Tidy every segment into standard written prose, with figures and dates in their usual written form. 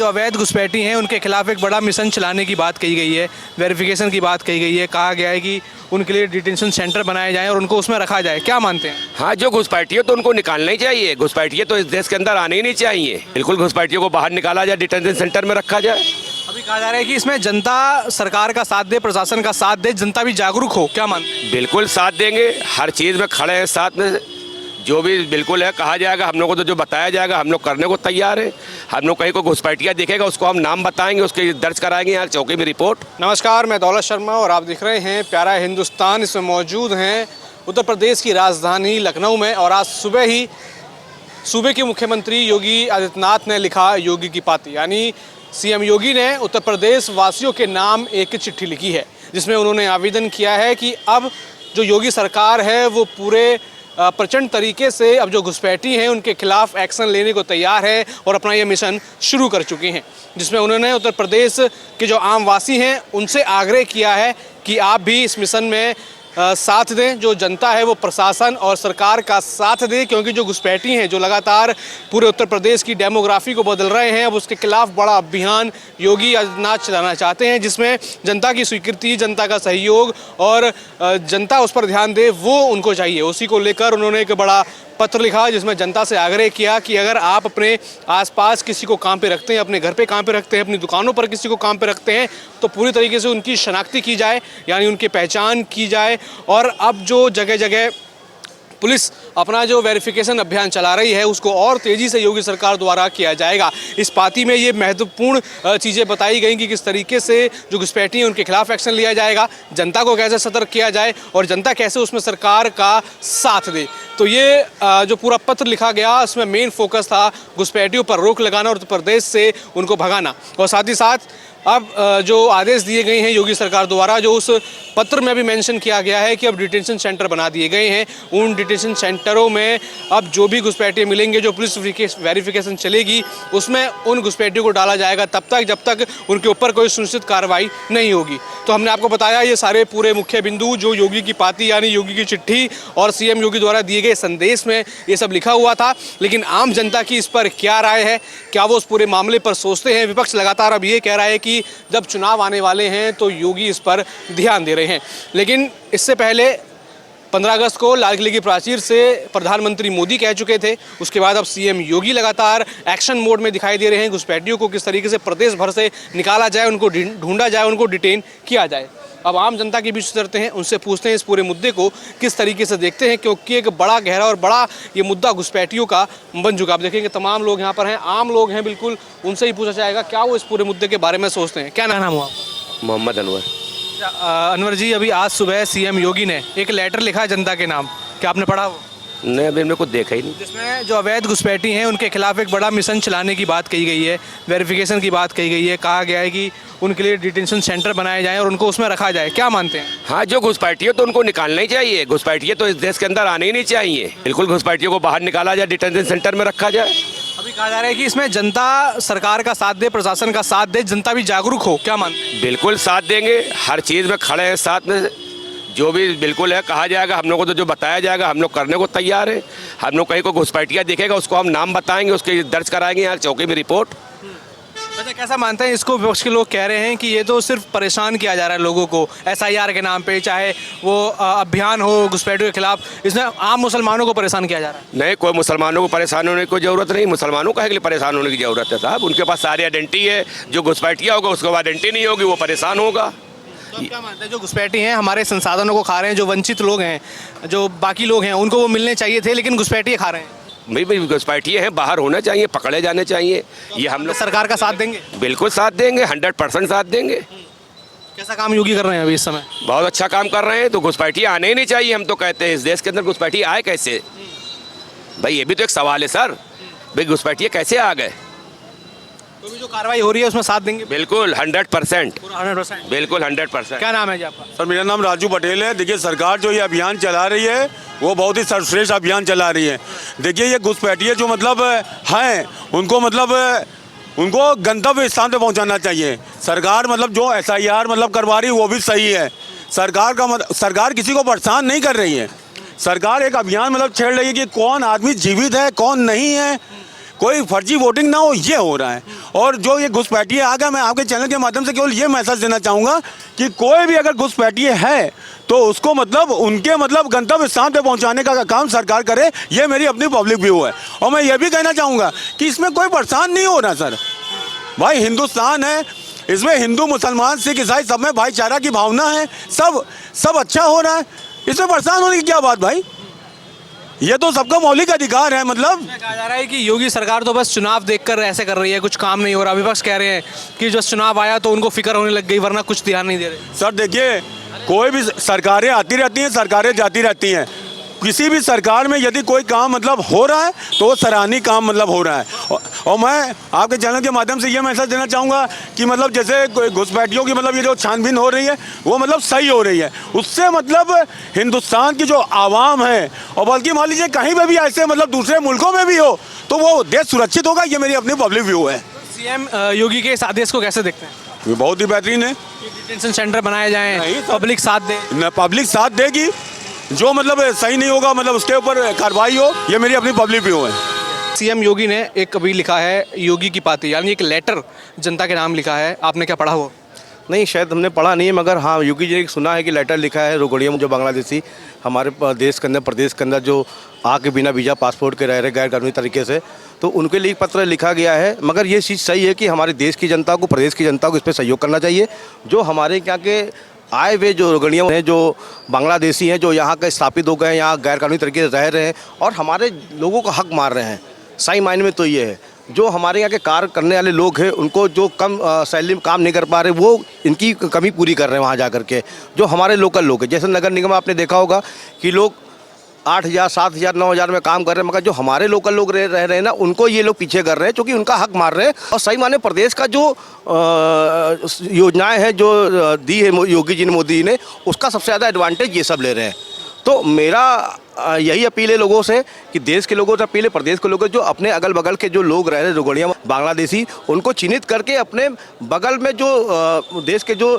जो अवैध घुसपैठी हैं उनके खिलाफ एक बड़ा मिशन चलाने की बात कही गई है, वेरिफिकेशन की बात कही गई है। कहा गया है कि उनके लिए डिटेंशन सेंटर बनाए जाएं और उनको उसमें रखा जाए। क्या मानते हैं? हाँ, जो घुसपैठी है तो उनको निकालना ही चाहिए। घुसपैठी तो इस देश के अंदर आने ही नहीं चाहिए। बिल्कुल घुसपैठियों को बाहर निकाला जाए, डिटेंशन सेंटर में रखा जाए। अभी कहा जा रहा है कि इसमें जनता सरकार का साथ दे, प्रशासन का साथ दे, जनता भी जागरूक हो। क्या मानते हैं? बिल्कुल साथ देंगे, हर चीज़ में खड़े हैं साथ में। जो भी बिल्कुल है कहा जाएगा, हम लोग को तो जो बताया जाएगा हम लोग करने को तैयार हैं। हम लोग कहीं को घुसपैठिया दिखेगा उसको हम नाम बताएंगे, उसके दर्ज कराएंगे यहाँ चौकी में रिपोर्ट। नमस्कार, मैं दौलत शर्मा और आप देख रहे हैं प्यारा हिंदुस्तान। इसमें मौजूद हैं उत्तर प्रदेश की राजधानी लखनऊ में और आज सुबह ही सूबे के मुख्यमंत्री योगी आदित्यनाथ ने लिखा योगी की पाती, यानी सीएम योगी ने उत्तर प्रदेश वासियों के नाम एक चिट्ठी लिखी है जिसमें उन्होंने आवेदन किया है कि अब जो योगी सरकार है वो पूरे प्रचंड तरीके से अब जो घुसपैठी हैं उनके खिलाफ एक्शन लेने को तैयार है और अपना ये मिशन शुरू कर चुके हैं, जिसमें उन्होंने उत्तर प्रदेश के जो आम वासी हैं उनसे आग्रह किया है कि आप भी इस मिशन में साथ दें। जो जनता है वो प्रशासन और सरकार का साथ दे, क्योंकि जो घुसपैठी हैं जो लगातार पूरे उत्तर प्रदेश की डेमोग्राफी को बदल रहे हैं, अब उसके खिलाफ बड़ा अभियान योगी आदित्यनाथ चलाना चाहते हैं जिसमें जनता की स्वीकृति, जनता का सहयोग और जनता उस पर ध्यान दे, वो उनको चाहिए। उसी को लेकर उन्होंने एक बड़ा पत्र लिखा जिसमें जनता से आग्रह किया कि अगर आप अपने आसपास किसी को काम पे रखते हैं, अपने घर पे काम पे रखते हैं, अपनी दुकानों पर किसी को काम पे रखते हैं, तो पूरी तरीके से उनकी शनाख्ती की जाए, यानी उनकी पहचान की जाए। और अब जो जगह जगह पुलिस अपना जो वेरिफिकेशन अभियान चला रही है उसको और तेज़ी से योगी सरकार द्वारा किया जाएगा। इस पाती में ये महत्वपूर्ण चीज़ें बताई गई कि किस तरीके से जो घुसपैठी हैं उनके खिलाफ एक्शन लिया जाएगा, जनता को कैसे सतर्क किया जाए और जनता कैसे उसमें सरकार का साथ दे। तो ये जो पूरा पत्र लिखा गया उसमें मेन फोकस था घुसपैठियों पर रोक लगाना और उत्तर प्रदेश से उनको भगाना। और साथ ही साथ अब जो आदेश दिए गए हैं योगी सरकार द्वारा, जो उस पत्र में भी मेंशन किया गया है कि अब डिटेंशन सेंटर बना दिए गए हैं। उन डिटेंशन सेंटरों में अब जो भी घुसपैठिए मिलेंगे, जो पुलिस वेरिफिकेशन चलेगी उसमें उन घुसपैठियों को डाला जाएगा तब तक जब तक उनके ऊपर कोई सुनिश्चित कार्रवाई नहीं होगी। तो हमने आपको बताया ये सारे पूरे मुख्य बिंदु जो योगी की पाती यानी योगी की चिट्ठी और सीएम योगी द्वारा दिए गए संदेश में ये सब लिखा हुआ था। लेकिन आम जनता की इस पर क्या राय है, क्या वो उस पूरे मामले पर सोचते हैं? विपक्ष लगातार अब ये कह रहा है कि जब चुनाव आने वाले हैं तो योगी इस पर ध्यान दे रहे हैं। लेकिन इससे पहले 15 अगस्त को लाल किले की प्राचीर से प्रधानमंत्री मोदी कह चुके थे। उसके बाद अब सीएम योगी लगातार एक्शन मोड में दिखाई दे रहे हैं। घुसपैठियों को किस तरीके से प्रदेश भर से निकाला जाए, उनको ढूंढा जाए, उनको डिटेन किया जाए। अब आम जनता के बीच उतरते हैं, उनसे पूछते हैं इस पूरे मुद्दे को किस तरीके से देखते हैं, क्योंकि एक बड़ा गहरा और बड़ा ये मुद्दा घुसपैठियों का बन चुका। आप देखेंगे तमाम लोग यहाँ पर हैं, आम लोग हैं, बिल्कुल उनसे ही पूछा जाएगा क्या वो इस पूरे मुद्दे के बारे में सोचते हैं। क्या नाम हुआ आपका? मोहम्मद अनवर। अनवर जी, अभी आज सुबह सीएम योगी ने एक लेटर लिखा है जनता के नाम, क्या आपने पढ़ा वो? नहीं, अभी मेरे को देखा ही नहीं। जिसमें जो अवैध घुसपैठी हैं उनके खिलाफ एक बड़ा मिशन चलाने की बात कही गई है, वेरिफिकेशन की बात कही गई है। कहा गया है कि उनके लिए डिटेंशन सेंटर बनाए जाएं और उनको उसमें रखा जाए। क्या मानते हैं? हाँ, जो घुसपैठी है तो उनको निकालना ही चाहिए। घुसपैठी तो इस देश के अंदर आने ही नहीं चाहिए। बिल्कुल घुसपैठियों को बाहर निकाला जाए, डिटेंशन सेंटर में रखा जाए। अभी कहा जा रहा है कि इसमें जनता सरकार का साथ दे, प्रशासन का साथ दे, जनता भी जागरूक हो। क्या मानते हैं? बिल्कुल साथ देंगे, हर चीज़ में खड़े हैं साथ में। जो भी बिल्कुल है कहा जाएगा, हम लोग को तो जो बताया जाएगा हम लोग करने को तैयार हैं। हम लोग कहीं को घुसपैठिया दिखेगा उसको हम नाम बताएंगे, उसके दर्ज कराएंगे यहाँ चौकी में रिपोर्ट। अच्छा, कैसा मानते हैं इसको? विपक्ष के लोग कह रहे हैं कि ये तो सिर्फ परेशान किया जा रहा है लोगों को एसआईआर के नाम पे, चाहे वो अभियान हो घुसपैठियों के खिलाफ, इसमें आम मुसलमानों को परेशान किया जा रहा है। नहीं, कोई मुसलमानों को परेशान होने की कोई ज़रूरत नहीं। मुसलमानों का है कि परेशान होने की ज़रूरत है साहब? उनके पास सारी आइडेंटिटी है। जो घुसपैठिया होगा उसके बाद आइडेंटिटी नहीं होगी, वो परेशान होगा। तो क्या मानते हैं जो घुसपैठी हैं हमारे संसाधनों को खा रहे हैं, जो वंचित लोग हैं, जो बाकी लोग हैं, उनको वो मिलने चाहिए थे लेकिन घुसपैठी खा रहे हैं? भाई घुसपैठी हैं, बाहर होना चाहिए, पकड़े जाने चाहिए। ये हम लोग सरकार का साथ देंगे? बिल्कुल साथ देंगे, 100% साथ देंगे। कैसा काम योगी कर रहे हैं अभी इस समय? बहुत अच्छा काम कर रहे हैं। तो घुसपैठी आने ही नहीं चाहिए, हम तो कहते हैं। इस देश के अंदर घुसपैठी आए कैसे? भाई ये भी तो एक सवाल है सर। भाई घुसपैठी कैसे आ गए? तो भी जो कार्रवाई हो रही है उसमें साथ देंगे? बिल्कुल 100%। 100%? बिल्कुल 100%। क्या नाम है जी आपका? सर, मेरा नाम राजू पटेल है। देखिए, सरकार जो ये अभियान चला रही है वो बहुत ही सर्वश्रेष्ठ अभियान चला रही है। देखिए, ये घुसपैठिए जो मतलब हैं उनको मतलब उनको गंतव्य स्थान पे पहुंचाना चाहिए। सरकार मतलब जो एसआईआर मतलब करवा रही है वो भी सही है। सरकार किसी को परेशान नहीं कर रही है। सरकार एक अभियान मतलब छेड़ रही है कि कौन आदमी जीवित है कौन नहीं है, कोई फर्जी वोटिंग ना हो, ये हो रहा है। और जो ये घुसपैठिए आ गया, मैं आपके चैनल के माध्यम से केवल ये मैसेज देना चाहूँगा कि कोई भी अगर घुसपैठिए है तो उसको मतलब उनके मतलब गंतव्य स्थान पे पहुंचाने का काम सरकार करे। ये मेरी अपनी पब्लिक व्यू है। और मैं ये भी कहना चाहूँगा कि इसमें कोई परेशान नहीं हो रहा सर। भाई हिंदुस्तान है, इसमें हिंदू मुसलमान सिख ईसाई सब में भाईचारा की भावना है, सब अच्छा हो रहा है। इसमें परेशान होने की क्या बात भाई, ये तो सबका मौलिक अधिकार है। मतलब कहा जा रहा है कि योगी सरकार तो बस चुनाव देखकर ऐसे कर रही है, कुछ काम नहीं हो रहा। विपक्ष कह रहे हैं कि जो चुनाव आया तो उनको फिक्र होने लग गई, वरना कुछ ध्यान नहीं दे रहे। सर देखिए, कोई भी सरकारें आती रहती हैं, सरकारें जाती रहती हैं। किसी भी सरकार में यदि कोई काम मतलब हो रहा है तो वो सराहनीय काम मतलब हो रहा है। और मैं आपके चैनल के माध्यम से ये मैसेज देना चाहूँगा कि मतलब जैसे घुसपैठियों की मतलब ये जो छानबीन हो रही है वो मतलब सही हो रही है। उससे मतलब हिंदुस्तान की जो आवाम है, और बल्कि मान लीजिए कहीं पर भी ऐसे मतलब दूसरे मुल्कों में भी हो तो वो देश सुरक्षित होगा। ये मेरी अपनी पब्लिक व्यू है। सीएम योगी के इस आदेश को कैसे देखते हैं? ये बहुत ही बेहतरीन है। डिटेंशन सेंटर बनाए जाएं, पब्लिक साथ दे, पब्लिक साथ देगी, जो मतलब सही नहीं होगा मतलब उसके ऊपर कार्रवाई हो। ये मेरी अपनी पब्लिक व्यू है। सीएम योगी ने एक अभी लिखा है योगी की पाती, यानी एक लेटर जनता के नाम लिखा है। आपने क्या पढ़ा वो? नहीं, शायद हमने पढ़ा नहीं है, मगर हाँ योगी जी ने सुना है कि लेटर लिखा है रोगड़िया में, जो बांग्लादेशी हमारे देश के अंदर प्रदेश के अंदर जो आके बिना वीज़ा पासपोर्ट के रह रहे गैर कानूनी तरीके से, तो उनके लिए पत्र लिखा गया है। मगर ये चीज़ सही है कि हमारे देश की जनता को, प्रदेश की जनता को इस पर सहयोग करना चाहिए। जो हमारे यहाँ के आए हुए जो रोगड़िया हैं, जो बांग्लादेशी हैं, जो यहाँ के स्थापित हो गए हैं, यहाँ गैर कानूनी तरीके से रह रहे हैं और हमारे लोगों का हक मार रहे हैं। सही मायने में तो ये है, जो हमारे यहाँ के कार्य करने वाले लोग हैं उनको जो कम सैलरी में काम नहीं कर पा रहे, वो इनकी कमी पूरी कर रहे हैं वहाँ जा कर के। जो हमारे लोकल लोग हैं, जैसे नगर निगम आपने देखा होगा कि लोग 8,000, 7,000, 9,000 में काम कर रहे हैं, मगर जो हमारे लोकल लोग रह रहे हैं ना, उनको ये लोग पीछे कर रहे हैं, क्योंकि उनका हक मार रहे हैं। और सही माने प्रदेश का जो योजनाएं हैं जो दी है योगी जी ने, मोदी जी ने, उसका सबसे ज़्यादा एडवांटेज ये सब ले रहे हैं। तो मेरा यही अपील है लोगों से कि देश के लोगों से अपील है, प्रदेश के लोगों, जो अपने अगल बगल के जो लोग रह रहे रोगड़िया बांग्लादेशी, उनको चिन्हित करके अपने बगल में जो देश के जो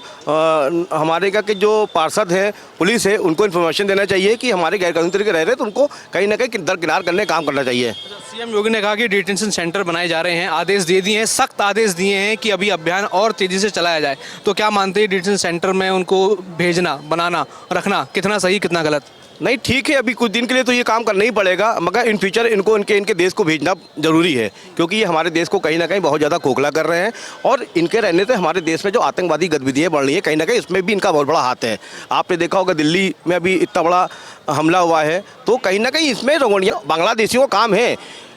हमारे का के जो पार्षद हैं, पुलिस है, उनको इन्फॉर्मेशन देना चाहिए कि हमारे गैरकानूनी तरीके रह रहे हैं, तो उनको कहीं ना कहीं दरकिनार करने का काम करना चाहिए। सीएम योगी ने कहा कि डिटेंशन सेंटर बनाए जा रहे हैं, आदेश दे दिए हैं, सख्त आदेश दिए हैं कि अभी अभियान और तेज़ी से चलाया जाए। तो क्या मानते हैं डिटेंशन सेंटर में उनको भेजना, बनाना, रखना कितना सही कितना गलत? नहीं, ठीक है, अभी कुछ दिन के लिए तो ये काम करना ही पड़ेगा, मगर इन फ्यूचर इनको इनके देश को भेजना ज़रूरी है, क्योंकि ये हमारे देश को कहीं ना कहीं बहुत ज़्यादा खोखला कर रहे हैं। और इनके रहने से हमारे देश में जो आतंकवादी गतिविधियाँ बढ़ रही हैं, कहीं ना कहीं इसमें भी इनका बहुत बड़ा हाथ है। आपने देखा होगा दिल्ली में अभी इतना बड़ा हमला हुआ है, तो कहीं ना कहीं इसमें रोगड़िया बांग्लादेशियों का काम है,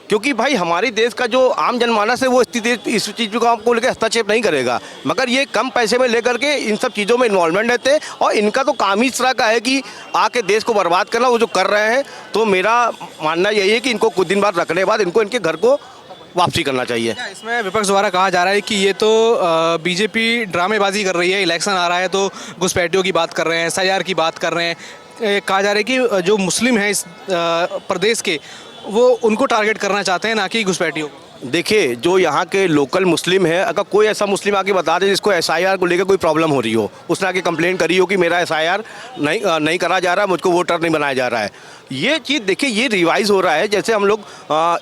क्योंकि भाई हमारे देश का जो आम जनमानस है वो स्थिति इस चीज़ को आपको लेकर हस्तक्षेप नहीं करेगा, मगर ये कम पैसे में लेकर के इन सब चीज़ों में इन्वॉल्वमेंट रहते हैं। और इनका तो काम ही इस तरह का है कि आके देश को बर्बाद करना, वो जो कर रहे हैं। तो मेरा मानना यही है कि इनको कुछ दिन बाद रखने के बाद इनको इनके घर को वापसी करना चाहिए। इसमें विपक्ष द्वारा कहा जा रहा है कि ये तो बीजेपी ड्रामेबाजी कर रही है, इलेक्शन आ रहा है तो घुसपैठियों की बात कर रहे हैं, SIR की बात कर रहे हैं। कहा जा रहा है कि जो मुस्लिम हैं इस प्रदेश के, वो उनको टारगेट करना चाहते हैं, ना कि घुसपैठियों को। देखिए, जो यहाँ के लोकल मुस्लिम है, अगर कोई ऐसा मुस्लिम आके बता दे जिसको SIR को लेकर कोई प्रॉब्लम हो रही हो, उसने आके कंप्लेंट करी हो कि मेरा SIR नहीं करा जा रहा, मुझको वोटर नहीं बनाया जा रहा है, ये चीज़ देखिए ये रिवाइज़ हो रहा है। जैसे हम लोग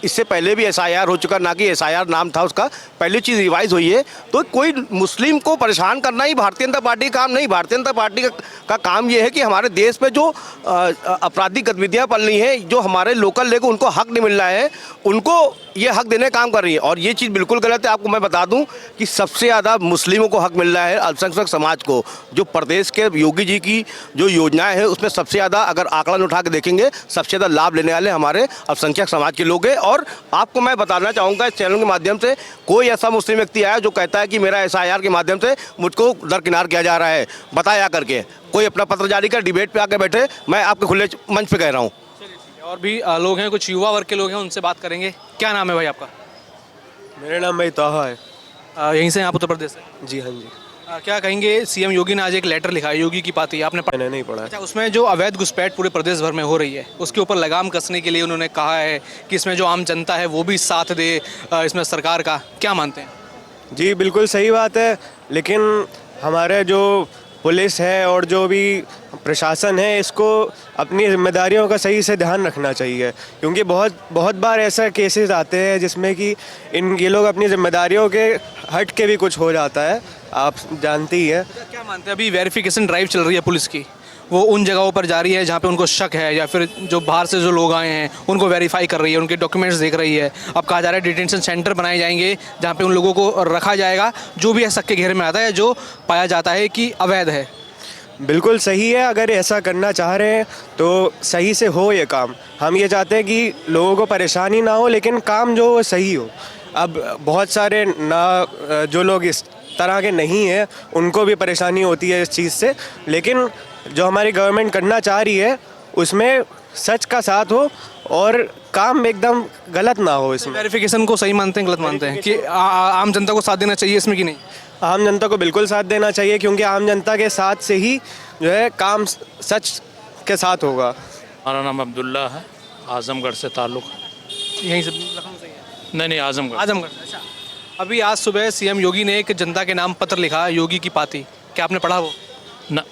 इससे पहले भी SIR हो चुका, ना कि SIR नाम था उसका, पहली चीज़ रिवाइज़ हुई है। तो कोई मुस्लिम को परेशान करना ही भारतीय जनता पार्टी का काम नहीं। भारतीय जनता पार्टी का काम ये है कि हमारे देश में जो आपराधिक गतिविधियाँ पल रही हैं, जो हमारे लोकल लोगों उनको हक नहीं मिल रहा है, उनको ये हक देने का काम कर रही है। और ये चीज़ बिल्कुल गलत है। आपको मैं बता दूं कि सबसे ज़्यादा मुस्लिमों को हक मिल रहा है, अल्पसंख्यक समाज को। जो प्रदेश के योगी जी की जो योजनाएं हैं, उसमें सबसे ज़्यादा अगर आंकलन उठा के देखेंगे, सबसे ज़्यादा लाभ लेने वाले हमारे अल्पसंख्यक समाज के लोग हैं। और आपको मैं बताना चाहूँगा इस चैनल के माध्यम से, कोई ऐसा मुस्लिम व्यक्ति आया जो कहता है कि मेरा SIR के माध्यम से मुझको दरकिनार किया जा रहा है, बताया करके कोई अपना पत्र जारी कर डिबेट पे आके बैठे, मैं आपके खुले मंच पे कह रहा हूँ। और भी लोग हैं, कुछ युवा वर्ग के लोग हैं, उनसे बात करेंगे। क्या नाम है भाई आपका? मेरा नाम भाई ताहा है। यहीं से आप उत्तर प्रदेश से? जी हाँ जी। क्या कहेंगे, सीएम योगी ने आज एक लेटर लिखा है, योगी की पाती, आपने मैंने नहीं पढ़ा। अच्छा, उसमें जो अवैध घुसपैठ पूरे प्रदेश भर में हो रही है, उसके ऊपर लगाम कसने के लिए उन्होंने कहा है कि इसमें जो आम जनता है वो भी साथ दे इसमें सरकार का। क्या मानते हैं? जी बिल्कुल सही बात है, लेकिन हमारे जो पुलिस है और जो भी प्रशासन है, इसको अपनी जिम्मेदारियों का सही से ध्यान रखना चाहिए, क्योंकि बहुत बहुत बार ऐसा केसेस आते हैं जिसमें कि ये लोग अपनी जिम्मेदारियों के हट के भी कुछ हो जाता है, आप जानती ही हैं। क्या मानते हैं, अभी वेरिफिकेशन ड्राइव चल रही है पुलिस की, वो उन जगहों पर जा रही है जहाँ पे उनको शक है, या फिर जो बाहर से जो लोग आए हैं उनको वेरीफाई कर रही है, उनके डॉक्यूमेंट्स देख रही है। अब कहा जा रहा है डिटेंशन सेंटर बनाए जाएंगे जहाँ पे उन लोगों को रखा जाएगा जो भी शक के घेरे में आता है, जो पाया जाता है कि अवैध है। बिल्कुल सही है, अगर ऐसा करना चाह रहे हैं तो सही से हो ये काम। हम ये चाहते हैं कि लोगों को परेशानी ना हो, लेकिन काम जो वो सही हो। अब बहुत सारे ना जो लोग इस तरह के नहीं हैं उनको भी परेशानी होती है इस चीज़ से, लेकिन जो हमारी गवर्नमेंट करना चाह रही है उसमें सच का साथ हो और काम एकदम गलत ना हो। इसमें वेरिफिकेशन को सही मानते हैं, गलत मानते हैं कि आम जनता को साथ देना चाहिए इसमें कि नहीं? आम जनता को बिल्कुल साथ देना चाहिए, क्योंकि आम जनता के साथ से ही जो है काम सच के साथ होगा। हमारा नाम अब्दुल्ला है, आजमगढ़ से ताल्लुक़ है। यहीं से लखनऊ से ही है? नहीं, आजमगढ़। आजमगढ़ से। अच्छा, अभी आज सुबह सीएम योगी ने एक जनता के नाम पत्र लिखा, योगी की पाती, क्या आपने पढ़ा वो? न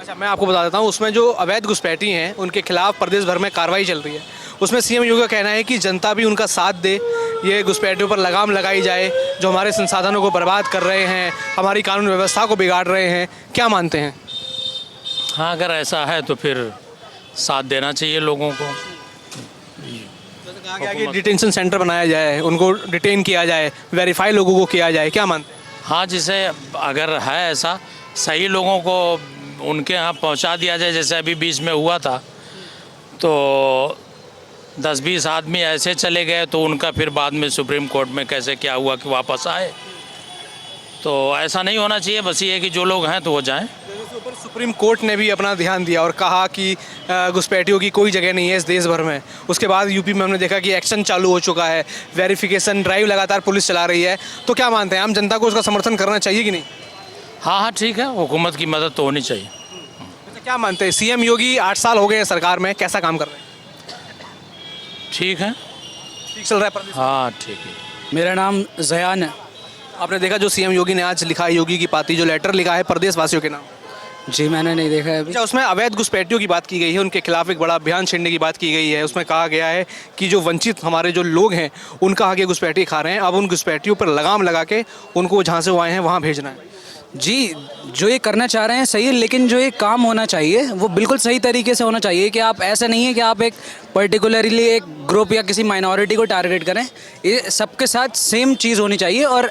अच्छा, मैं आपको बता देता हूँ, उसमें जो अवैध घुसपैठी हैं उनके खिलाफ प्रदेश भर में कार्रवाई चल रही है। उसमें सीएम योगी का कहना है कि जनता भी उनका साथ दे, ये घुसपैठियों पर लगाम लगाई जाए जो हमारे संसाधनों को बर्बाद कर रहे हैं, हमारी कानून व्यवस्था को बिगाड़ रहे हैं। क्या मानते हैं? हाँ, अगर ऐसा है तो फिर साथ देना चाहिए लोगों को। कहा गया कि डिटेंशन सेंटर बनाया जाए, उनको डिटेन किया जाए, वेरीफाई लोगों को किया जाए, क्या मानते हैं? हाँ, जिसे अगर है ऐसा, सही लोगों को उनके यहाँ पहुँचा दिया जाए। जैसे अभी बीच में हुआ था तो 10-20 आदमी ऐसे चले गए, तो उनका फिर बाद में सुप्रीम कोर्ट में कैसे क्या हुआ कि वापस आए। तो ऐसा नहीं होना चाहिए, बस ये है कि जो लोग हैं तो वो जाएं। इसके ऊपर सुप्रीम कोर्ट ने भी अपना ध्यान दिया और कहा कि घुसपैठियों की कोई जगह नहीं है इस देश भर में। उसके बाद यूपी में हमने देखा कि एक्शन चालू हो चुका है, वेरिफिकेशन ड्राइव लगातार पुलिस चला रही है। तो क्या मानते हैं, आम जनता को उसका समर्थन करना चाहिए कि नहीं? हाँ हाँ, ठीक है, हुकूमत की मदद तो होनी चाहिए। तो क्या मानते हैं, सीएम योगी 8 साल हो गए हैं सरकार में, कैसा काम कर रहे हैं? ठीक है, ठीक चल रहा है प्रदेश? हाँ ठीक है। मेरा नाम जयान है। आपने देखा जो सीएम योगी ने आज लिखा है, योगी की पाती, जो लेटर लिखा है प्रदेश वासियों के नाम? जी, मैंने नहीं देखा है अभी। अच्छा, उसमें अवैध घुसपैठियों की बात की गई है, उनके खिलाफ एक बड़ा अभियान छेड़ने की बात की गई है। उसमें कहा गया है कि जो वंचित हमारे जो लोग हैं उनका आगे घुसपैठी खा रहे हैं, अब उन घुसपैठियों पर लगाम लगा के उनको जहाँ से वो आए हैं वहाँ भेजना है। जी, जो ये करना चाह रहे हैं सही है, लेकिन जो ये काम होना चाहिए वो बिल्कुल सही तरीके से होना चाहिए। कि आप ऐसा नहीं है कि आप एक पर्टिकुलरली एक ग्रुप या किसी माइनॉरिटी को टारगेट करें, ये सबके साथ सेम चीज़ होनी चाहिए। और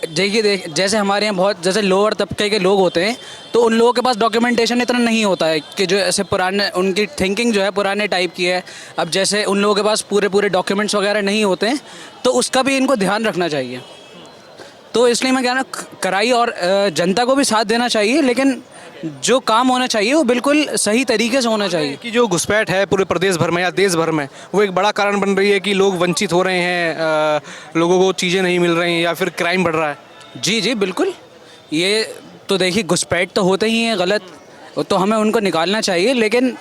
देखिए, जैसे हमारे यहाँ बहुत जैसे लोअर तबके के लोग होते हैं, तो उन लोगों के पास डॉक्यूमेंटेशन इतना नहीं होता है कि जो ऐसे पुराने, उनकी थिंकिंग जो है पुराने टाइप की है। अब जैसे उन लोगों के पास पूरे डॉक्यूमेंट्स वगैरह नहीं होते हैं, तो उसका भी इनको ध्यान रखना चाहिए। तो इसलिए मैं कह रहा हूँ कराई, और जनता को भी साथ देना चाहिए, लेकिन जो काम होना चाहिए वो बिल्कुल सही तरीके से होना चाहिए। कि जो घुसपैठ है पूरे प्रदेश भर में या देश भर में, वो एक बड़ा कारण बन रही है कि लोग वंचित हो रहे हैं, लोगों को चीज़ें नहीं मिल रही हैं, या फिर क्राइम बढ़ रहा है। जी जी बिल्कुल, ये तो देखिए घुसपैठ तो होते ही हैं गलत, तो हमें उनको निकालना चाहिए, लेकिन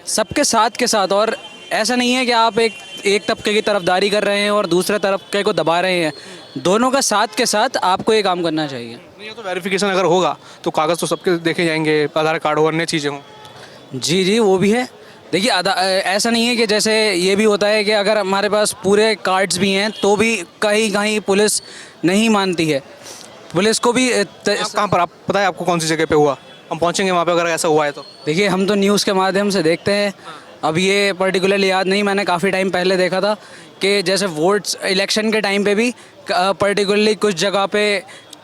सबके साथ के साथ। और ऐसा नहीं है कि आप एक तबके की तरफदारी कर रहे हैं और दूसरे तबके को दबा रहे हैं। दोनों का साथ के साथ आपको ये काम करना चाहिए। नहीं, तो वेरिफिकेशन अगर होगा तो कागज़ तो सबके देखे जाएंगे, आधार कार्ड हो, अन्य चीज़ें हों। जी जी, वो भी है। देखिए ऐसा नहीं है कि जैसे ये भी होता है कि अगर हमारे पास पूरे कार्ड्स भी हैं तो भी कहीं कहीं पुलिस नहीं मानती है। पुलिस को भी आप कहाँ पर, आप पता है आपको कौन सी जगह पे हुआ? हम पहुँचेंगे वहाँ पे अगर ऐसा हुआ है तो। देखिए, हम तो न्यूज़ के माध्यम से देखते हैं। अब ये पर्टिकुलरली याद नहीं, मैंने काफ़ी टाइम पहले देखा था कि जैसे वोट्स इलेक्शन के टाइम पे भी पर्टिकुलरली कुछ जगह पे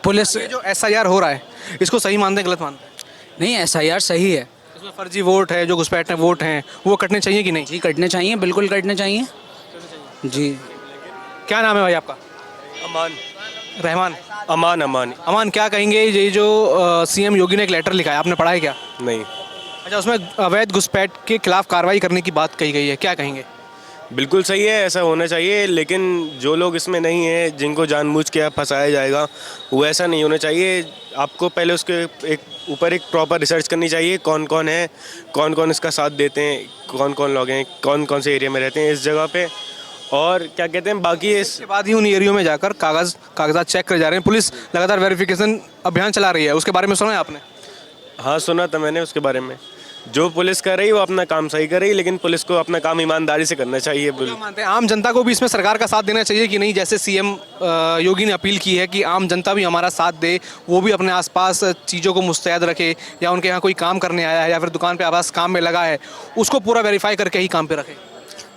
पुलिस। जो SIR हो रहा है, इसको सही मानते हैं, गलत मानते हैं? नहीं, SIR सही है। इसमें फर्जी वोट है, जो घुसपैठ है वोट हैं, वो कटने चाहिए कि नहीं? जी, कटने चाहिए, बिल्कुल कटने चाहिए। जी। क्या नाम है भाई आपका? अमान। रहमान। अमान अमान अमान, क्या कहेंगे ये जो सीएम योगी ने एक लेटर लिखा है, आपने पढ़ा है क्या? नहीं। अच्छा, उसमें अवैध घुसपैठ के खिलाफ कार्रवाई करने की बात कही गई है, क्या कहेंगे? बिल्कुल सही है, ऐसा होना चाहिए, लेकिन जो लोग इसमें नहीं हैं, जिनको जानबूझ के फंसाया जाएगा, वो ऐसा नहीं होना चाहिए। आपको पहले उसके ऊपर एक प्रॉपर रिसर्च करनी चाहिए, कौन कौन है, कौन कौन इसका साथ देते हैं, कौन कौन लोग हैं, कौन कौन से एरिया में रहते हैं इस जगह पे, और क्या कहते हैं बाकी इसके बाद ही उन एरियो में जाकर कागजात चेक करे जा रहे हैं। पुलिस लगातार वेरिफिकेशन अभियान चला रही है, उसके बारे में सुना है आपने? हाँ सुना था मैंने उसके बारे में। जो पुलिस कर रही है वो अपना काम सही कर रही है, लेकिन पुलिस को अपना काम ईमानदारी से करना चाहिए। क्या मानते हैं आम जनता को भी इसमें सरकार का साथ देना चाहिए कि नहीं? जैसे सीएम योगी ने अपील की है कि आम जनता भी हमारा साथ दे, वो भी अपने आसपास चीज़ों को मुस्तैद रखे, या उनके यहाँ कोई काम करने आया है या फिर दुकान पे आवास काम में लगा है उसको पूरा वेरीफाई करके ही काम पे रखे।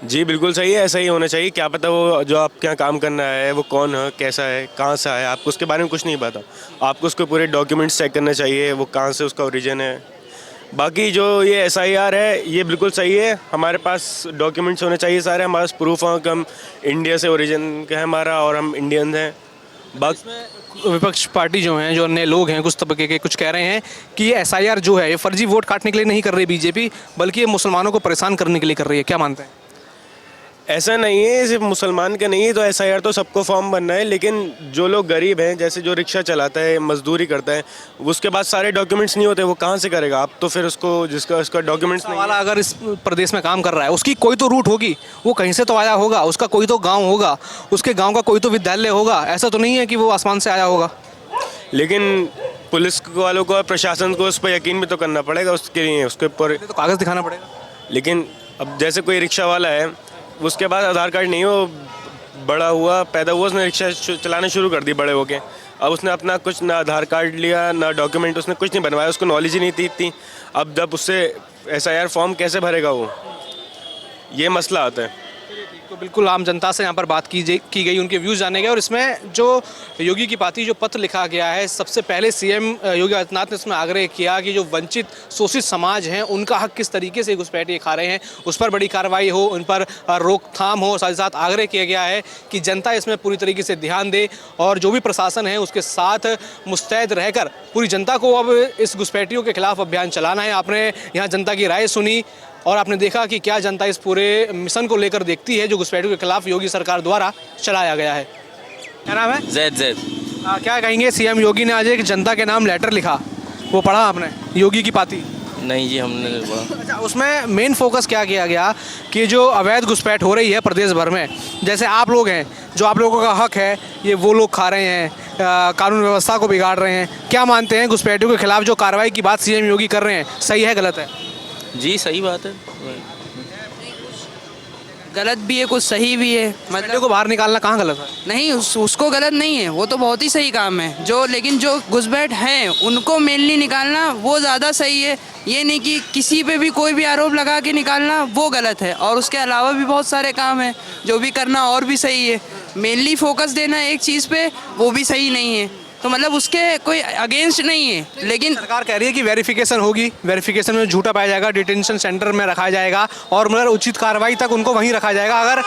जी बिल्कुल सही है, ऐसा ही होना चाहिए। क्या पता वो जो आपके यहाँ काम करना है वो कौन है, कैसा है, कहाँ से है, आपको उसके बारे में कुछ नहीं पता। आपको उसके पूरे डॉक्यूमेंट्स चेक करना चाहिए, वो कहाँ से उसका ओरिजिन है। बाकी जो ये SIR है ये बिल्कुल सही है, हमारे पास डॉक्यूमेंट्स होने चाहिए सारे, हमारे पास प्रूफ हो कि हम इंडिया से ओरिजिन का है हमारा और हम इंडियन हैं। बाकी विपक्ष पार्टी जो हैं, जो अन्य लोग हैं, कुछ तबके के, कुछ कह रहे हैं कि ये SIR जो है ये फर्जी वोट काटने के लिए नहीं कर रही बीजेपी, बल्कि ये मुसलमानों को परेशान करने के लिए कर रही है। क्या मानते हैं? ऐसा नहीं है, सिर्फ मुसलमान का नहीं है, तो SIR तो सबको फॉर्म बनना है, लेकिन जो लोग गरीब हैं, जैसे जो रिक्शा चलाता है, मजदूरी करता है, उसके पास सारे डॉक्यूमेंट्स नहीं होते, वो कहाँ से करेगा? आप तो फिर उसको जिसका उसका डॉक्यूमेंट्स नहीं वाला अगर इस प्रदेश में काम कर रहा है उसकी कोई तो रूट होगी, वो कहीं से तो आया होगा, उसका कोई तो गाँव होगा, उसके गाँव का कोई तो विद्यालय होगा। ऐसा तो नहीं है कि वो आसमान से आया होगा। लेकिन पुलिस वालों को और प्रशासन को उस पर यकीन भी तो करना पड़ेगा, उसके लिए उसके ऊपर। तो कागज़ दिखाना पड़ेगा। लेकिन अब जैसे कोई रिक्शा वाला है, उसके पास आधार कार्ड नहीं, वो बड़ा हुआ पैदा हुआ, उसने रिक्शा चलाना शुरू कर दी बड़े होके। अब उसने अपना कुछ ना आधार कार्ड लिया ना डॉक्यूमेंट, उसने कुछ नहीं बनवाया, उसको नॉलेज ही नहीं थी। अब जब उससे SIR फॉर्म कैसे भरेगा वो, ये मसला आता है। तो बिल्कुल आम जनता से यहाँ पर बात की गई, उनके व्यूज़ जाने गए, और इसमें जो योगी की पार्टी जो पत्र लिखा गया है, सबसे पहले सीएम योगी आदित्यनाथ ने इसमें आग्रह किया कि जो वंचित शोषित समाज हैं उनका हक किस तरीके से घुसपैठिए खा रहे हैं उस पर बड़ी कार्रवाई हो, उन पर रोकथाम हो। साथ ही साथ आग्रह किया गया है कि जनता इसमें पूरी तरीके से ध्यान दे और जो भी प्रशासन है उसके साथ मुस्तैद रहकर पूरी जनता को अब इस घुसपैठियों के खिलाफ अभियान चलाना है। आपने यहाँ जनता की राय सुनी और आपने देखा कि क्या जनता इस पूरे मिशन को लेकर देखती है जो घुसपैठियों के खिलाफ योगी सरकार द्वारा चलाया गया है। क्या नाम है? ज़ैद। क्या कहेंगे, सीएम योगी ने आज एक जनता के नाम लेटर लिखा, वो पढ़ा आपने? योगी की पार्टी? नहीं जी, हमने नहीं पढ़ा। अच्छा, उसमें मेन फोकस क्या किया गया कि जो अवैध घुसपैठ हो रही है प्रदेश भर में, जैसे आप लोग हैं, जो आप लोगों का हक है ये वो लोग खा रहे हैं, कानून व्यवस्था को बिगाड़ रहे हैं। क्या मानते हैं घुसपैठियों के खिलाफ जो कार्रवाई की बात सीएम योगी कर रहे हैं, सही है गलत है? जी सही बात है। गलत भी है, कुछ सही भी है। मतलब को बाहर निकालना कहाँ गलत है? नहीं, उसको गलत नहीं है, वो तो बहुत ही सही काम है। जो लेकिन जो घुसपैठ हैं उनको मेनली निकालना वो ज़्यादा सही है। ये नहीं कि किसी पे भी कोई भी आरोप लगा के निकालना, वो गलत है। और उसके अलावा भी बहुत सारे काम हैं जो भी करना और भी सही है। मेनली फोकस देना एक चीज़ पे वो भी सही नहीं है, तो मतलब उसके कोई अगेंस्ट नहीं है। लेकिन सरकार कह रही है कि वेरिफिकेशन होगी, वेरिफिकेशन में झूठा पाया जाएगा, डिटेंशन सेंटर में रखा जाएगा और मतलब उचित कार्रवाई तक उनको वहीं रखा जाएगा। अगर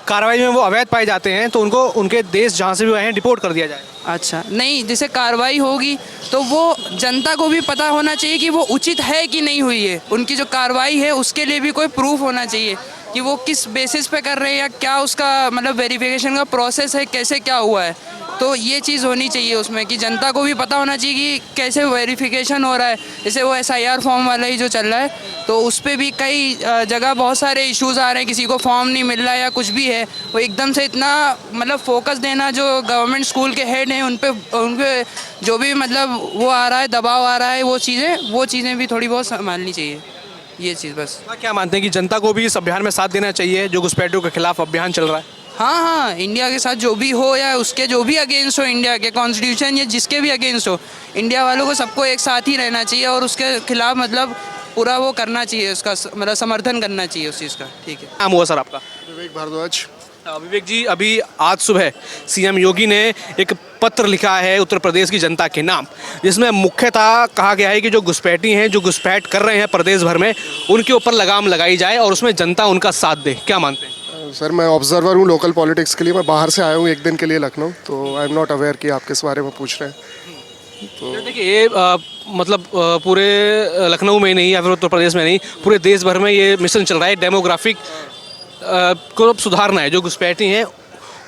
कार्रवाई में वो अवैध पाए जाते हैं तो उनको उनके देश जहाँ से भी आए हैं डिपोर्ट कर दिया जाएगा। अच्छा, नहीं, जैसे कार्रवाई होगी तो वो जनता को भी पता होना चाहिए कि वो उचित है कि नहीं हुई है। उनकी जो कार्रवाई है उसके लिए भी कोई प्रूफ होना चाहिए कि वो किस बेसिस पे कर रहे हैं या क्या उसका मतलब वेरिफिकेशन का प्रोसेस है, कैसे क्या हुआ है। तो ये चीज़ होनी चाहिए उसमें कि जनता को भी पता होना चाहिए कि कैसे वेरिफिकेशन हो रहा है। जैसे वो SIR फॉर्म वाला ही जो चल रहा है, तो उस पर भी कई जगह बहुत सारे इश्यूज़ आ रहे हैं, किसी को फॉर्म नहीं मिल रहा है या कुछ भी है। वो एकदम से इतना मतलब फोकस देना, जो गवर्नमेंट स्कूल के हेड हैं उनके जो भी मतलब वो आ रहा है, दबाव आ रहा है, वो चीज़ें भी थोड़ी बहुत संभालनी चाहिए। ये चीज़ बस। क्या मानते हैं कि जनता को भी इस अभियान में साथ देना चाहिए जो घुसपैठियों के खिलाफ अभियान चल रहा है? हाँ, इंडिया के साथ जो भी हो या उसके जो भी अगेंस्ट हो, इंडिया के कॉन्स्टिट्यूशन या जिसके भी अगेंस्ट हो, इंडिया वालों को सबको एक साथ ही रहना चाहिए और उसके खिलाफ मतलब पूरा वो करना चाहिए, उसका मतलब समर्थन करना चाहिए उस चीज़ का। ठीक है। नाम हुआ सर आपका? विवेक भारद्वाज। विवेक जी, अभी आज सुबह सीएम योगी ने एक पत्र लिखा है उत्तर प्रदेश की जनता के नाम, जिसमें मुख्यतः कहा गया है कि जो घुसपैठी हैं, जो घुसपैठ कर रहे हैं प्रदेश भर में, उनके ऊपर लगाम लगाई जाए और उसमें जनता उनका साथ दे। क्या मानते हैं? सर, मैं ऑब्जर्वर हूँ लोकल पॉलिटिक्स के लिए। मैं बाहर से आया हूँ एक दिन के लिए लखनऊ, तो आई एम नॉट अवेयर कि आप किस बारे में पूछ रहे हैं। तो देखिए, ये मतलब पूरे लखनऊ में ही नहीं या फिर उत्तर प्रदेश में नहीं, पूरे देश भर में ये मिशन चल रहा है। डेमोग्राफिक को सुधारना है। जो घुसपैठी हैं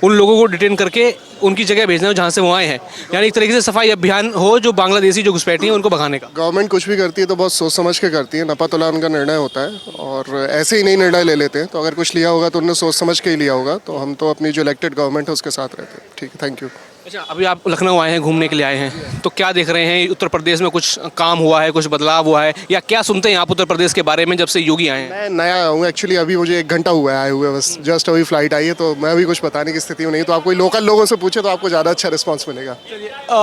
उन लोगों को डिटेन करके उनकी जगह भेजना हो जहाँ से वो आए हैं, यानी एक तरीके से सफाई अभियान हो जो बांग्लादेशी जो घुसपैठी हैं उनको भगाने का। गवर्नमेंट कुछ भी करती है तो बहुत सोच समझ के करती है, नपा-तुला उनका निर्णय होता है और ऐसे ही नहीं निर्णय ले लेते हैं। तो अगर कुछ लिया होगा तो उन्होंने सोच समझ के ही लिया होगा। तो हम तो अपनी जो इलेक्टेड गवर्नमेंट है उसके साथ रहते हैं। ठीक है, थैंक यू। अच्छा, अभी आप लखनऊ आए हैं, घूमने के लिए आए हैं, तो क्या देख रहे हैं उत्तर प्रदेश में? कुछ काम हुआ है, कुछ बदलाव हुआ है, या क्या सुनते हैं आप उत्तर प्रदेश के बारे में जब से योगी आए हैं? मैं नया आया हूँ एक्चुअली, अभी मुझे 1 घंटा हुआ है आए हुए, बस जस्ट अभी फ्लाइट आई है, तो मैं अभी कुछ बताने की स्थिति में नहीं। तो आप कोई लोकल लोगों से पूछे तो आपको ज़्यादा अच्छा रिस्पॉन्स मिलेगा।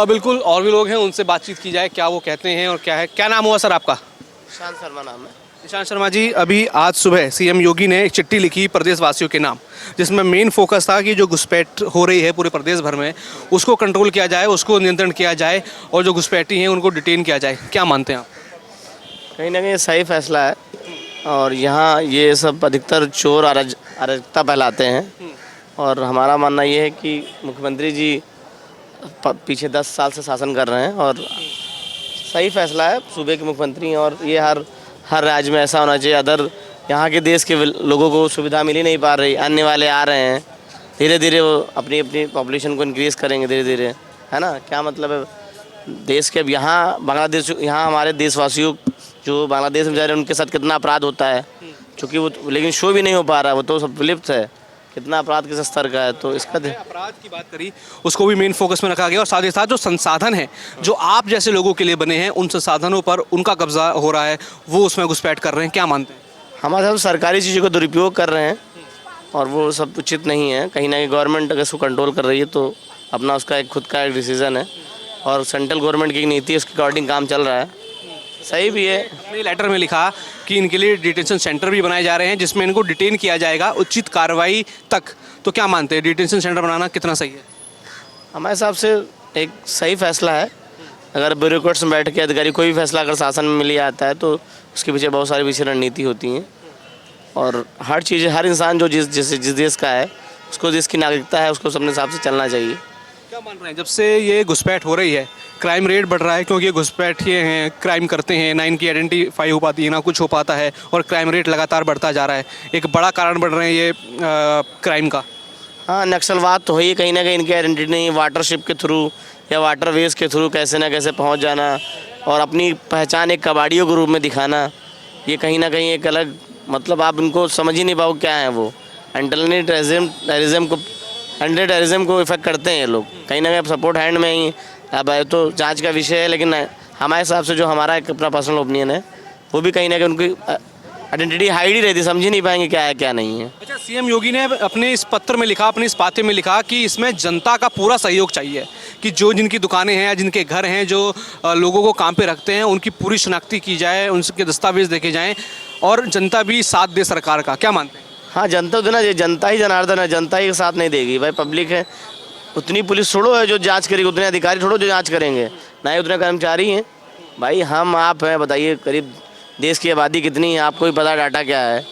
बिल्कुल, और भी लोग हैं, उनसे बातचीत की जाए, क्या वो कहते हैं और क्या है। क्या नाम हुआ सर आपका? निशांत शर्मा नाम है। निशांत शर्मा जी, अभी आज सुबह सीएम योगी ने एक चिट्ठी लिखी प्रदेशवासियों के नाम, जिसमें मेन फोकस था कि जो घुसपैठ हो रही है पूरे प्रदेश भर में, उसको कंट्रोल किया जाए, उसको नियंत्रण किया जाए, और जो घुसपैठी हैं उनको डिटेन किया जाए। क्या मानते हैं आप? कहीं ना कहीं सही फैसला है, और यहाँ ये सब अधिकतर चोर अराजकता फैलाते हैं, और हमारा मानना ये है कि मुख्यमंत्री जी पीछे 10 साल से शासन कर रहे हैं, और सही फैसला है सूबे के मुख्यमंत्री। और ये हर राज्य में ऐसा होना चाहिए। अदर यहाँ के देश के लोगों को सुविधा मिल ही नहीं पा रही, अन्य वाले आ रहे हैं, धीरे धीरे वो अपनी अपनी पॉपुलेशन को इंक्रीज़ करेंगे धीरे धीरे, है ना। क्या मतलब है देश के, अब यहाँ बांग्लादेश, यहाँ हमारे देशवासियों जो बांग्लादेश में जा रहे हैं उनके साथ कितना अपराध होता है, क्योंकि वो लेकिन शो भी नहीं हो पा रहा, वो तो सब विलुप्त है, कितना अपराध किस स्तर का है। तो इसका अपराध की बात करी, उसको भी मेन फोकस में रखा गया, और साथ ही साथ जो संसाधन है जो आप जैसे लोगों के लिए बने हैं, उन संसाधनों पर उनका कब्जा हो रहा है, वो उसमें घुसपैठ कर रहे हैं। क्या मानते हैं? हमारे सब सरकारी चीज़ों का दुरुपयोग कर रहे हैं, और वो सब उचित नहीं है। कहीं ना कहीं गवर्नमेंट अगर इसको कंट्रोल कर रही है तो अपना उसका एक खुद का एक डिसीज़न है, और सेंट्रल गवर्नमेंट की नीति उसके अकॉर्डिंग काम चल रहा है, सही भी है। अपने लेटर में लिखा कि इनके लिए डिटेंशन सेंटर भी बनाए जा रहे हैं, जिसमें इनको डिटेन किया जाएगा उचित कार्रवाई तक। तो क्या मानते हैं, डिटेंशन सेंटर बनाना कितना सही है? हमारे हिसाब से एक सही फैसला है। अगर ब्यूरोक्रेट्स में बैठ के अधिकारी कोई भी फैसला अगर शासन में मिल जाता है तो उसके पीछे बहुत सारी पीछे रणनीति होती हैं, और हर चीज़, हर इंसान जो जिस देश का है, उसको देश की नागरिकता है, उसको अपने हिसाब से चलना चाहिए। क्या मान रहे हैं, जब से ये घुसपैठ हो रही है, क्राइम रेट बढ़ रहा है, क्योंकि ये घुसपैठिए हैं, क्राइम करते हैं, ना इनकी आइडेंटिफाई हो पाती है, ना कुछ हो पाता है, और क्राइम रेट लगातार बढ़ता जा रहा है। एक बड़ा कारण बढ़ रहे हैं ये क्राइम का। हाँ, नक्सलवाद तो है ही, कहीं ना कहीं इनकी आइडेंटिटी नहीं, वाटरशिप के थ्रू या वाटरवेज के थ्रू कैसे ना कैसे पहुंच जाना, और अपनी पहचान एक कबाड़ियों के रूप में दिखाना, ये कहीं ना कहीं एक अलग, मतलब आप उनको समझ ही नहीं पाओ क्या है वो। एंटरनल टेररिज्म को इफेक्ट करते हैं ये लोग, कहीं ना कहीं सपोर्ट हैंड में ही। अब है तो जांच का विषय है, लेकिन हमारे हिसाब से जो हमारा एक अपना पर्सनल ओपिनियन है, वो भी कहीं ना कहीं उनकी आइडेंटिटी हाइड ही रहती, समझ ही नहीं पाएंगे क्या है क्या नहीं है। अच्छा, सीएम योगी ने अपने इस पत्र में लिखा, अपने इस पाते में लिखा कि इसमें जनता का पूरा सहयोग चाहिए, कि जो जिनकी दुकानें हैं या जिनके घर हैं, जो लोगों को काम पे रखते हैं, उनकी पूरी शनाख्ती की जाए, उनके दस्तावेज देखे जाएँ, और जनता भी साथ दे सरकार का। क्या मानते हैं? हाँ, जनता देना, जनता ही जनार्दन है, जनता ही साथ नहीं देगी भाई। पब्लिक है, उतनी पुलिस थोड़ो है जो जांच करेगी, उतने अधिकारी थोड़ो जो जांच करेंगे, ना ही उतने कर्मचारी हैं भाई। हम आप हैं, बताइए करीब देश की आबादी कितनी है, आपको भी पता डाटा क्या है,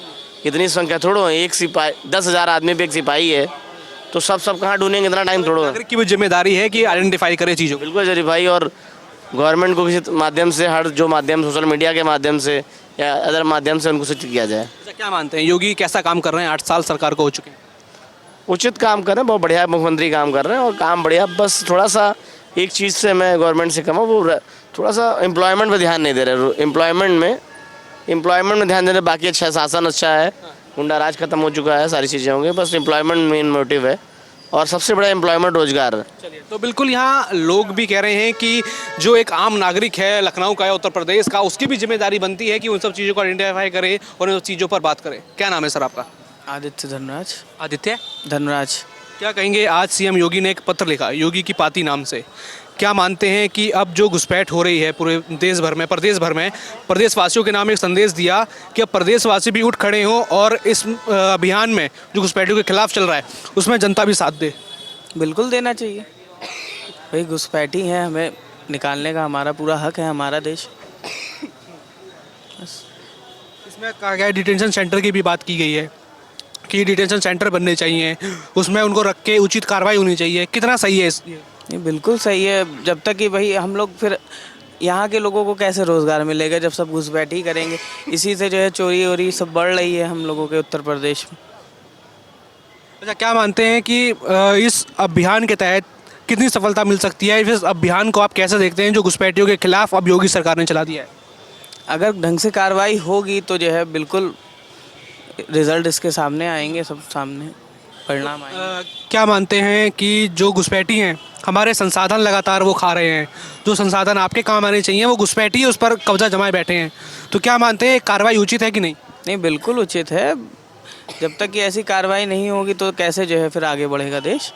इतनी संख्या थोड़ो है। एक सिपाही, 10,000 आदमी पे एक सिपाही है, तो सब कहाँ ढूंढेंगे, इतना टाइम थोड़ो है। नागरिक की भी जिम्मेदारी है कि आइडेंटिफाई करे चीज़ों। बिल्कुल जरी भाई, और गवर्नमेंट को किसी माध्यम से, हर जो माध्यम, सोशल मीडिया के माध्यम से या अदर माध्यम से उनको सूचित किया जाए। क्या मानते हैं, योगी कैसा काम कर रहे हैं? 8 साल सरकार को हो चुके हैं। उचित काम कर रहे हैं, बहुत बढ़िया मुख्यमंत्री काम कर रहे हैं, और काम बढ़िया। बस थोड़ा सा एक चीज़ से मैं गवर्नमेंट से कहूँ, वो थोड़ा सा एम्प्लॉयमेंट पर ध्यान नहीं दे रहे। एम्प्लॉयमेंट में ध्यान दे रहे, बाकी अच्छा, शासन अच्छा है, गुंडा राज खत्म हो चुका है, सारी चीज़ें होंगी, बस एम्प्लॉयमेंट मेन मोटिव है, और सबसे बड़ा एम्प्लॉयमेंट रोजगार है। चलिए, तो बिल्कुल यहाँ लोग भी कह रहे हैं कि जो एक आम नागरिक है लखनऊ का या उत्तर प्रदेश का, उसकी भी जिम्मेदारी बनती है कि उन सब चीज़ों को आइडेंटिफाई करे और उन चीज़ों पर बात करे। क्या नाम है सर आपका? आदित्य धनराज। आदित्य धनराज। क्या कहेंगे, आज सीएम योगी ने एक पत्र लिखा योगी की पाती नाम से, क्या मानते हैं कि अब जो घुसपैठ हो रही है पूरे देश भर में, प्रदेश भर में, प्रदेशवासियों के नाम एक संदेश दिया कि अब प्रदेशवासी भी उठ खड़े हों और इस अभियान में जो घुसपैठियों के खिलाफ चल रहा है उसमें जनता भी साथ दे? बिल्कुल देना चाहिए भाई, घुसपैठी है, हमें निकालने का हमारा पूरा हक है, हमारा देश। इसमें कहा गया है, डिटेंशन सेंटर की भी बात की गई है कि डिटेंशन सेंटर बनने चाहिए, उसमें उनको रख के उचित कार्रवाई होनी चाहिए। कितना सही है ये? बिल्कुल सही है, जब तक कि भाई हम लोग, फिर यहाँ के लोगों को कैसे रोज़गार मिलेगा जब सब घुसपैठी करेंगे? इसी से जो है चोरी वोरी सब बढ़ रही है हम लोगों के उत्तर प्रदेश में। अच्छा, क्या मानते हैं कि इस अभियान के तहत कितनी सफलता मिल सकती है? इस अभियान को आप कैसे देखते हैं जो घुसपैठियों के खिलाफ अब योगी सरकार ने चला दिया है? अगर ढंग से कार्रवाई होगी तो जो है बिल्कुल रिजल्ट इसके सामने आएंगे, सब सामने। परिणाम आएंगे। क्या मानते हैं कि जो घुसपैठी हैं हमारे संसाधन लगातार वो खा रहे हैं, जो संसाधन आपके काम आने चाहिए वो घुसपैठी उस पर कब्जा जमाए बैठे हैं, तो क्या मानते हैं कार्रवाई उचित है कि नहीं? नहीं, बिल्कुल उचित है। जब तक कि ऐसी कार्रवाई नहीं होगी तो कैसे जो है फिर आगे बढ़ेगा देश।